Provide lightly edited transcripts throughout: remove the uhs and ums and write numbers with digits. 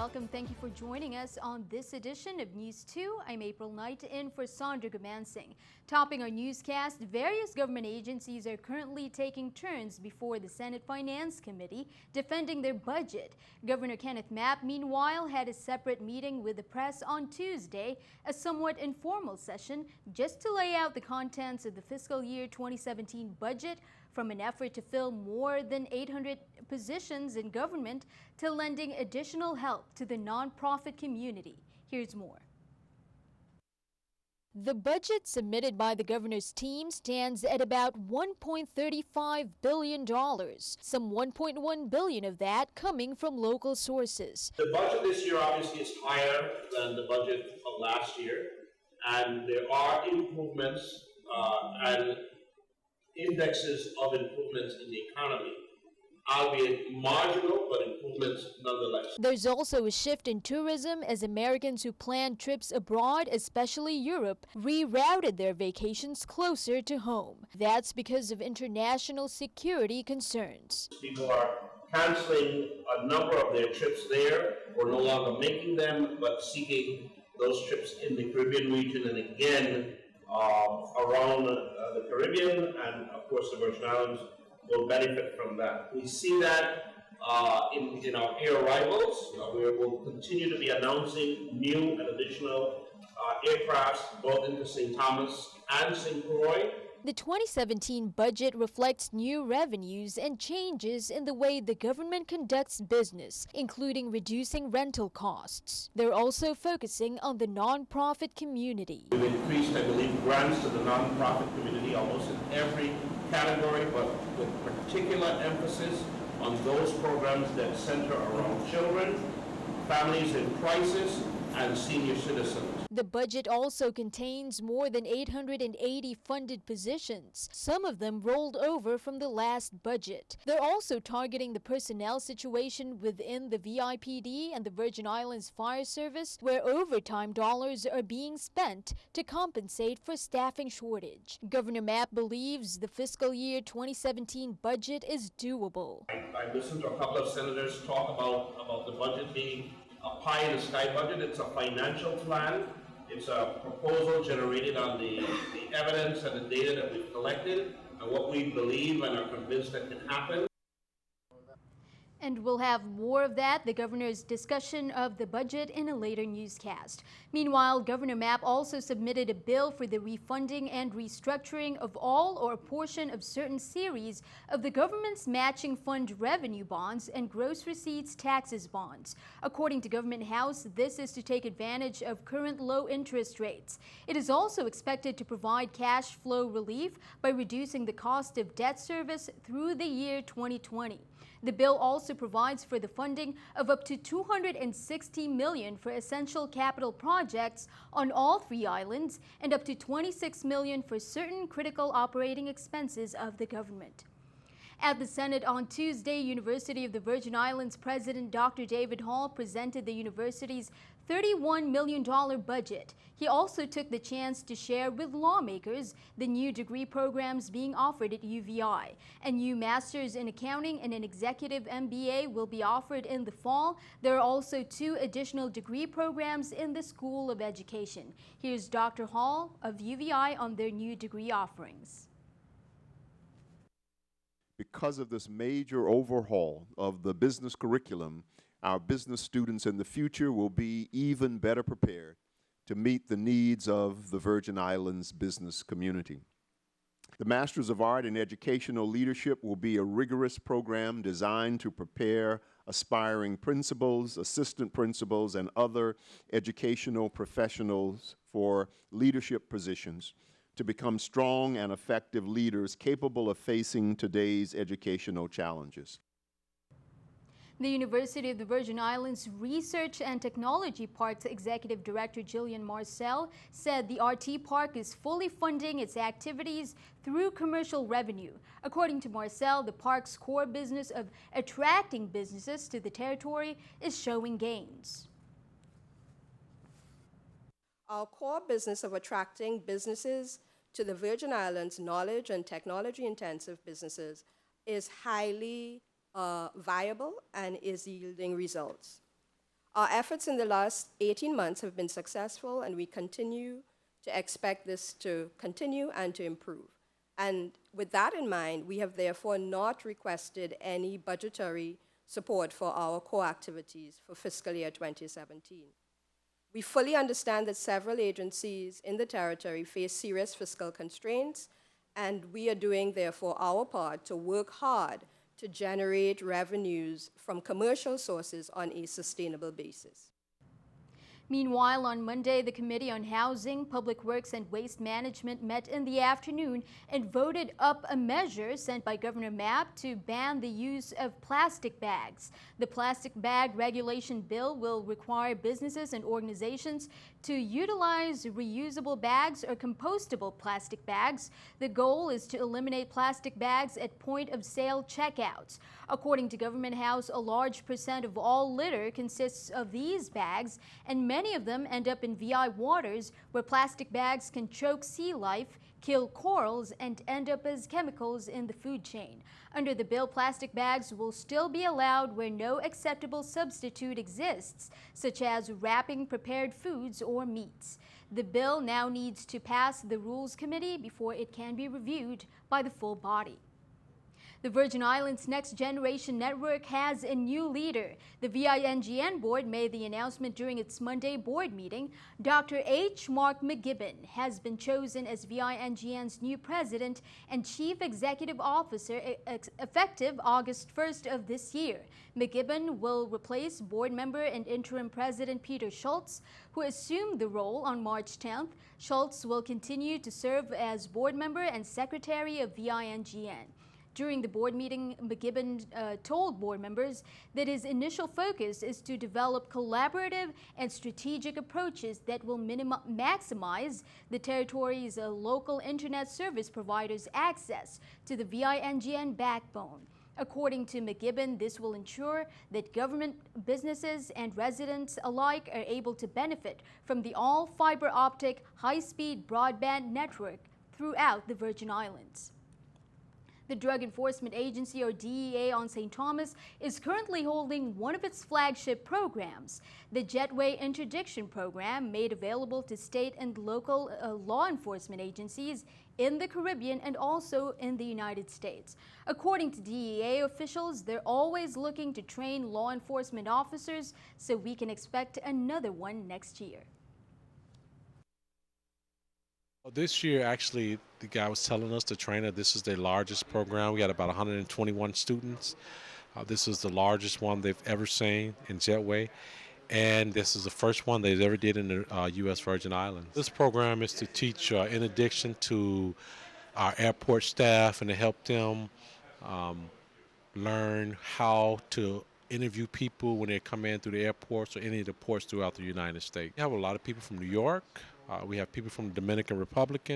welcome. Thank you for joining us on this edition of News 2. I'm April Knight in for Sandra Gumansing. Topping our newscast, various government agencies are currently taking turns before the Senate Finance Committee defending their budget. Governor Kenneth Mapp, meanwhile, had a separate meeting with the press on Tuesday, a somewhat informal session just to lay out the contents of the fiscal year 2017 budget, from an effort to fill more than 800 positions in government to lending additional help to the nonprofit community. Here's more. The budget submitted by the governor's team stands at about $1.35 billion, some $1.1 billion of that coming from local sources. The budget this year obviously is higher than the budget of last year, and there are improvements and indexes of improvements in the economy, albeit marginal, but improvements nonetheless. There's also a shift in tourism as Americans who planned trips abroad, especially Europe, rerouted their vacations closer to home. That's because of international security concerns. People are canceling a number of their trips there, or no longer making them, but seeking those trips in the Caribbean region and again around the Caribbean, and of course the Virgin Islands will benefit from that. We see that in our air arrivals. We will continue to be announcing new and additional aircrafts both into St. Thomas and St. Croix. The 2017 budget reflects new revenues and changes in the way the government conducts business, including reducing rental costs. They're also focusing on the nonprofit community. We've increased, I believe, grants to the nonprofit community almost in every category, but with particular emphasis on those programs that center around children, families in crisis, and senior citizens. The budget also contains more than 880 funded positions, some of them rolled over from the last budget. They're also targeting the personnel situation within the VIPD and the Virgin Islands Fire Service, where overtime dollars are being spent to compensate for staffing shortage. Governor Mapp believes the fiscal year 2017 budget is doable. I listened to a couple of senators talk about the budget being a pie-in-the-sky budget. It's a financial plan. It's a proposal generated on the evidence and the data that we've collected and what we believe and are convinced that can happen. And we'll have more of that, the governor's discussion of the budget, in a later newscast. Meanwhile, Governor Mapp also submitted a bill for the refunding and restructuring of all or a portion of certain series of the government's matching fund revenue bonds and gross receipts taxes bonds. According to Government House, this is to take advantage of current low interest rates. It is also expected to provide cash flow relief by reducing the cost of debt service through the year 2020. The bill also provides for the funding of up to $260 million for essential capital projects on all three islands and up to $26 million for certain critical operating expenses of the government. At the Senate on Tuesday, University of the Virgin Islands President Dr. David Hall presented the university's $31 million budget. He also took the chance to share with lawmakers the new degree programs being offered at UVI. A new Master's in Accounting and an Executive MBA will be offered in the fall. There are also 2 additional degree programs in the School of Education. Here's Dr. Hall of UVI on their new degree offerings. Because of this major overhaul of the business curriculum, our business students in the future will be even better prepared to meet the needs of the Virgin Islands business community. The Masters of Art in Educational Leadership will be a rigorous program designed to prepare aspiring principals, assistant principals, and other educational professionals for leadership positions to become strong and effective leaders capable of facing today's educational challenges. The University of the Virgin Islands Research and Technology Park's Executive Director Jillian Marcel said the RT Park is fully funding its activities through commercial revenue. According to Marcel, the park's core business of attracting businesses to the territory is showing gains. Our core business of attracting businesses to the Virgin Islands, knowledge and technology-intensive businesses, is highly viable and is yielding results. Our efforts in the last 18 months have been successful, and we continue to expect this to continue and to improve. And with that in mind, we have therefore not requested any budgetary support for our core activities for fiscal year 2017. We fully understand that several agencies in the territory face serious fiscal constraints, and we are doing, therefore, our part to work hard to generate revenues from commercial sources on a sustainable basis. Meanwhile, on Monday, the Committee on Housing, Public Works and Waste Management met in the afternoon and voted up a measure sent by Governor Mapp to ban the use of plastic bags. The plastic bag regulation bill will require businesses and organizations to utilize reusable bags or compostable plastic bags. The goal is to eliminate plastic bags at point-of-sale checkouts. According to Government House, a large percent of all litter consists of these bags, and many of them end up in VI waters where plastic bags can choke sea life, kill corals, and end up as chemicals in the food chain. Under the bill, plastic bags will still be allowed where no acceptable substitute exists, such as wrapping prepared foods or meats. The bill now needs to pass the Rules Committee before it can be reviewed by the full body. The Virgin Islands Next Generation Network has a new leader. The VINGN board made the announcement during its Monday board meeting. Dr. H. Mark McGibbon has been chosen as VINGN's new president and chief executive officer effective August 1st of this year. McGibbon will replace board member and interim president Peter Schultz, who assumed the role on March 10th. Schultz will continue to serve as board member and secretary of VINGN. During the board meeting, McGibbon told board members that his initial focus is to develop collaborative and strategic approaches that will maximize the territory's local internet service providers' access to the VINGN backbone. According to McGibbon, this will ensure that government, businesses, and residents alike are able to benefit from the all-fiber optic high-speed broadband network throughout the Virgin Islands. The Drug Enforcement Agency, or DEA, on St. Thomas is currently holding one of its flagship programs, the Jetway Interdiction Program, made available to state and local law enforcement agencies in the Caribbean and also in the United States. According to DEA officials, they're always looking to train law enforcement officers, so we can expect another one next year. This year, actually, the guy was telling us, the trainer, this is their largest program. We got about 121 students. This is the largest one they've ever seen in Jetway. And this is the first one they ever did in the U.S. Virgin Islands. This program is to teach interdiction to our airport staff and to help them learn how to interview people when they come in through the airports or any of the ports throughout the United States. We have a lot of people from New York. We have people from the Dominican Republic,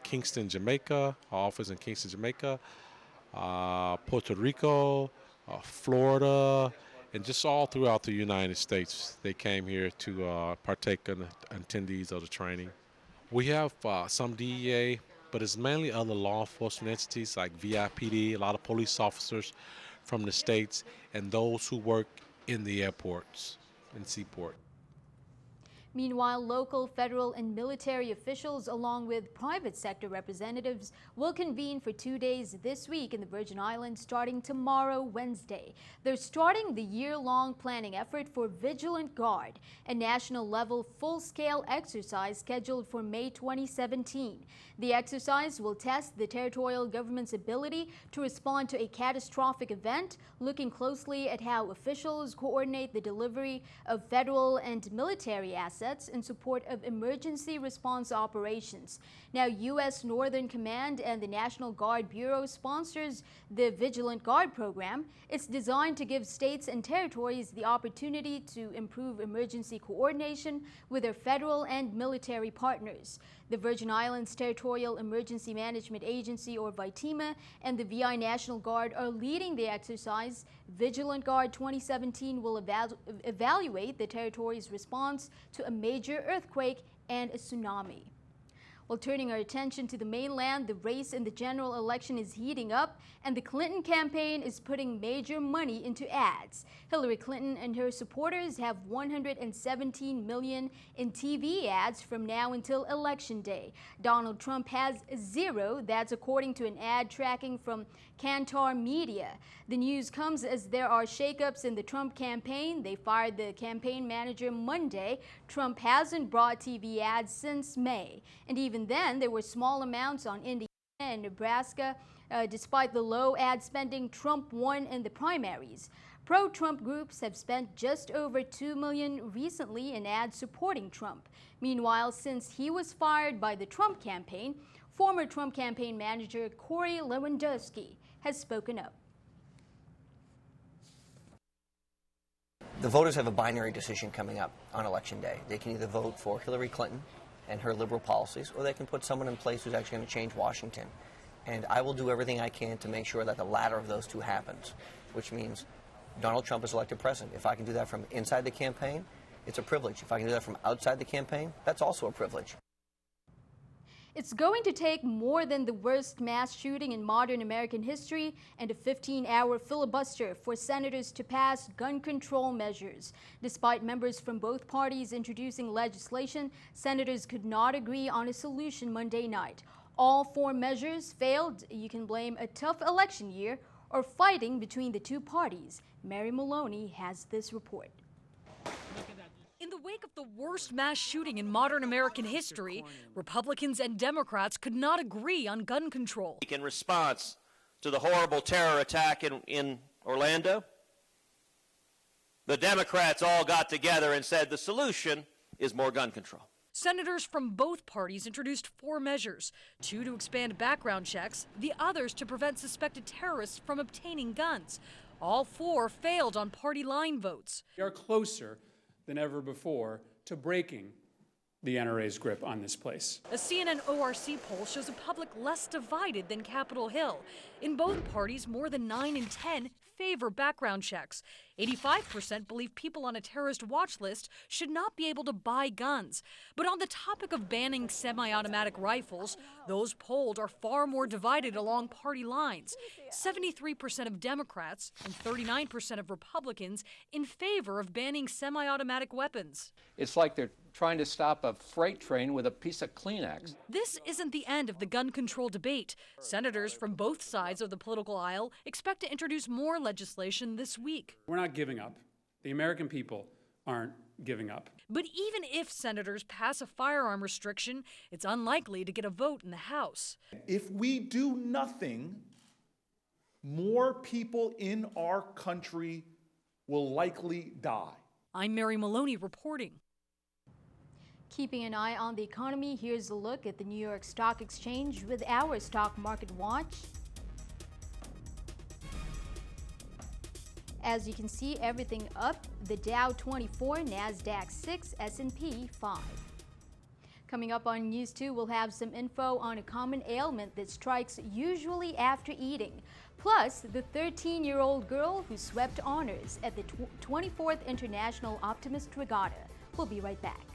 Kingston, Jamaica, our office in Kingston, Jamaica, Puerto Rico, Florida, and just all throughout the United States. They came here to partake in the attendees of the training. We have some DEA, but it's mainly other law enforcement entities like VIPD, a lot of police officers from the states, and those who work in the airports and seaport. Meanwhile, local, federal, and military officials, along with private sector representatives, will convene for 2 days this week in the Virgin Islands starting tomorrow, Wednesday. They're starting the year-long planning effort for Vigilant Guard, a national-level full-scale exercise scheduled for May 2017. The exercise will test the territorial government's ability to respond to a catastrophic event, looking closely at how officials coordinate the delivery of federal and military assets in support of emergency response operations. Now, U.S. Northern Command and the National Guard Bureau sponsors the Vigilant Guard program. It's designed to give states and territories the opportunity to improve emergency coordination with their federal and military partners. The Virgin Islands Territorial Emergency Management Agency, or VITEMA, and the VI National Guard are leading the exercise. Vigilant Guard 2017 will evaluate the territory's response to a major earthquake and a tsunami. Well, turning our attention to the mainland, the race in the general election is heating up, and the Clinton campaign is putting major money into ads. Hillary Clinton and her supporters have $117 million in TV ads from now until Election Day. Donald Trump has zero. That's according to an ad tracking from Kantar Media. The news comes as there are shakeups in the Trump campaign. They fired the campaign manager Monday. Trump hasn't brought TV ads since May. And even then, there were small amounts on Indiana and Nebraska. Despite the low ad spending, Trump won in the primaries. Pro-Trump groups have spent just over $2 million recently in ads supporting Trump. Meanwhile, since he was fired by the Trump campaign, former Trump campaign manager Corey Lewandowski has spoken up. The voters have a binary decision coming up on Election Day. They can either vote for Hillary Clinton and her liberal policies, or they can put someone in place who's actually going to change Washington. And I will do everything I can to make sure that the latter of those two happens, which means Donald Trump is elected president. If I can do that from inside the campaign, it's a privilege. If I can do that from outside the campaign, that's also a privilege. It's going to take more than the worst mass shooting in modern American history and a 15-hour filibuster for senators to pass gun control measures. Despite members from both parties introducing legislation, senators could not agree on a solution Monday night. All four measures failed. You can blame a tough election year or fighting between the two parties. Mary Maloney has this report. In the wake of the worst mass shooting in modern American history, Republicans and Democrats could not agree on gun control. In response to the horrible terror attack in Orlando, the Democrats all got together and said the solution is more gun control. Senators from both parties introduced four measures, two to expand background checks, the others to prevent suspected terrorists from obtaining guns. All four failed on party line votes. We are closer than ever before to breaking the NRA's grip on this place. A CNN ORC poll shows a public less divided than Capitol Hill. In both parties, more than 9 in 10 favor background checks. 85% believe people on a terrorist watch list should not be able to buy guns. But on the topic of banning semi-automatic rifles, those polled are far more divided along party lines. 73% of Democrats and 39% of Republicans in favor of banning semi-automatic weapons. It's like they're trying to stop a freight train with a piece of Kleenex. This isn't the end of the gun control debate. Senators from both sides of the political aisle expect to introduce more legislation this week. We're not giving up. The American people aren't giving up. But even if senators pass a firearm restriction, it's unlikely to get a vote in the House. If we do nothing, more people in our country will likely die. I'm Mary Maloney reporting. Keeping an eye on the economy, here's a look at the New York Stock Exchange with our Stock Market Watch. As you can see, everything up. The Dow 24, NASDAQ 6, S&P 5. Coming up on News 2, we'll have some info on a common ailment that strikes usually after eating. Plus, the 13-year-old girl who swept honors at the 24th International Optimist Regatta. We'll be right back.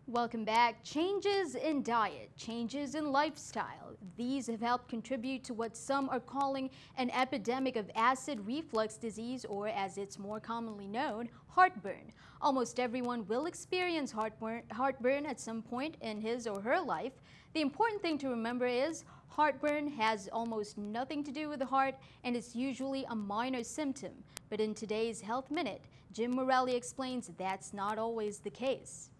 Welcome back. Changes in diet, changes in lifestyle. These have helped contribute to what some are calling an epidemic of acid reflux disease, or as it's more commonly known, heartburn. Almost everyone will experience heartburn at some point in his or her life. The important thing to remember is heartburn has almost nothing to do with the heart, and it's usually a minor symptom. But in today's Health Minute, Jim Morelli explains that's not always the case.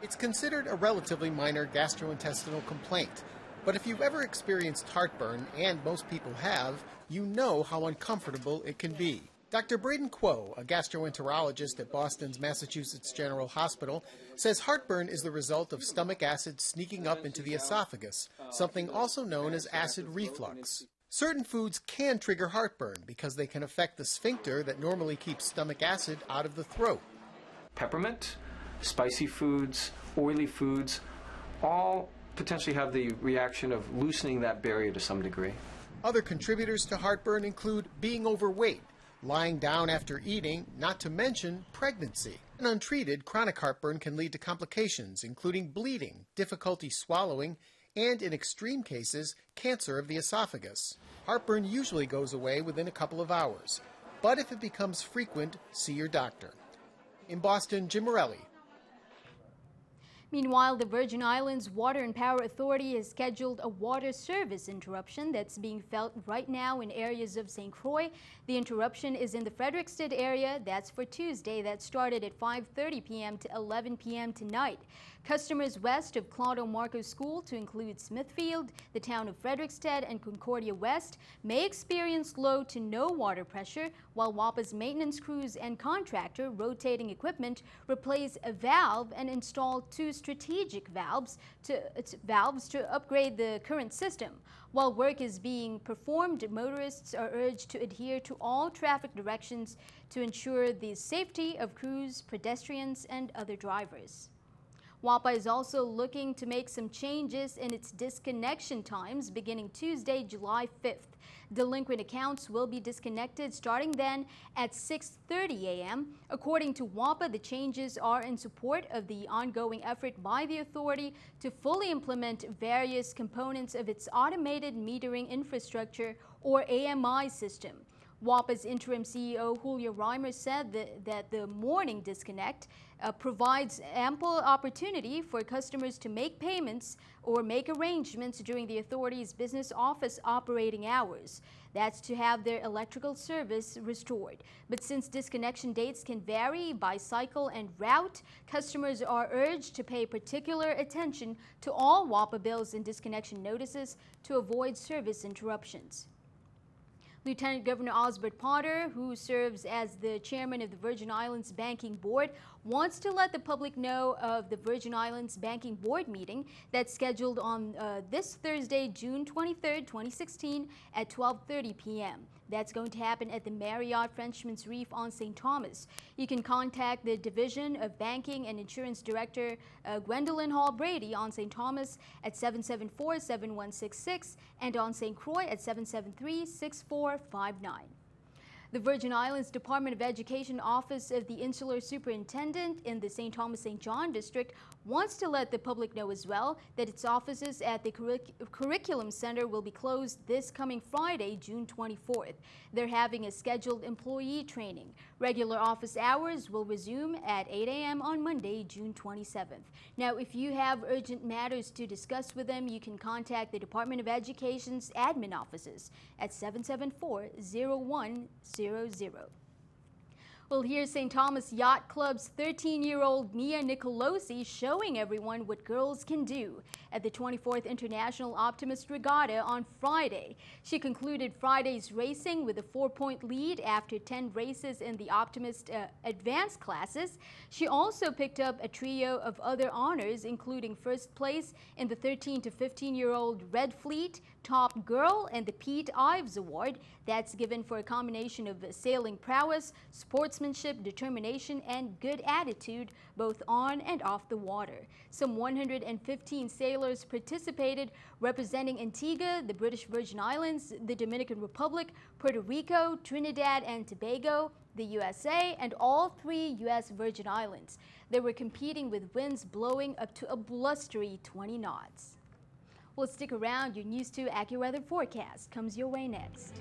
It's considered a relatively minor gastrointestinal complaint, but if you've ever experienced heartburn, and most people have, you know how uncomfortable it can be. Dr. Braden Kuo, a gastroenterologist at Boston's Massachusetts General Hospital, says heartburn is the result of stomach acid sneaking up into the esophagus, something also known as acid reflux. Certain foods can trigger heartburn because they can affect the sphincter that normally keeps stomach acid out of the throat. Peppermint, spicy foods, oily foods, all potentially have the reaction of loosening that barrier to some degree. Other contributors to heartburn include being overweight, lying down after eating, not to mention pregnancy. And untreated, chronic heartburn can lead to complications, including bleeding, difficulty swallowing, and in extreme cases, cancer of the esophagus. Heartburn usually goes away within a couple of hours, but if it becomes frequent, see your doctor. In Boston, Jim Morelli. Meanwhile, the Virgin Islands Water and Power Authority has scheduled a water service interruption that's being felt right now in areas of St. Croix. The interruption is in the Frederiksted area. That's for Tuesday. That started at 5:30 p.m. to 11 p.m. tonight. Customers west of Claudio Marco School, to include Smithfield, the town of Frederiksted, and Concordia West, may experience low to no water pressure, while WAPA's maintenance crews and contractor rotating equipment replace a valve and install 2 strategic valves to upgrade the current system. While work is being performed, motorists are urged to adhere to all traffic directions to ensure the safety of crews, pedestrians, and other drivers. WAPA is also looking to make some changes in its disconnection times beginning Tuesday, July 5th. Delinquent accounts will be disconnected starting then at 6:30 a.m. According to WAPA, the changes are in support of the ongoing effort by the authority to fully implement various components of its automated metering infrastructure, or AMI system. WAPA's interim CEO, Julio Reimer, said that the morning disconnect provides ample opportunity for customers to make payments or make arrangements during the authority's business office operating hours. That's to have their electrical service restored. But since disconnection dates can vary by cycle and route, customers are urged to pay particular attention to all WAPA bills and disconnection notices to avoid service interruptions. Lieutenant Governor Osbert Potter, who serves as the chairman of the Virgin Islands Banking Board, wants to let the public know of the Virgin Islands Banking Board meeting that's scheduled on this Thursday, June 23rd, 2016 at 12:30 p.m. That's going to happen at the Marriott Frenchman's Reef on St. Thomas. You can contact the Division of Banking and Insurance Director Gwendolyn Hall Brady on St. Thomas at 774-7166 and on St. Croix at 773-6459. The Virgin Islands Department of Education Office of the Insular Superintendent in the St. Thomas St. John District wants to let the public know as well that its offices at the Curriculum Center will be closed this coming Friday, June 24th. They're having a scheduled employee training. Regular office hours will resume at 8 a.m. on Monday, June 27th. Now, if you have urgent matters to discuss with them, you can contact the Department of Education's admin offices at 774-0100. Well, here's St. Thomas Yacht Club's 13-year-old Mia Nicolosi showing everyone what girls can do at the 24th International Optimist Regatta on Friday. She concluded Friday's racing with a 4-point lead after 10 races in the Optimist advanced classes. She also picked up a trio of other honors, including first place in the 13 to 15-year-old Red Fleet Top Girl and the Pete Ives Award. That's given for a combination of sailing prowess, sportsmanship, determination, and good attitude, both on and off the water. Some 115 sailors participated, representing Antigua, the British Virgin Islands, the Dominican Republic, Puerto Rico, Trinidad and Tobago, the USA, and all 3 U.S. Virgin Islands. They were competing with winds blowing up to a blustery 20 knots. Well, stick around. Your News 2 AccuWeather forecast comes your way next.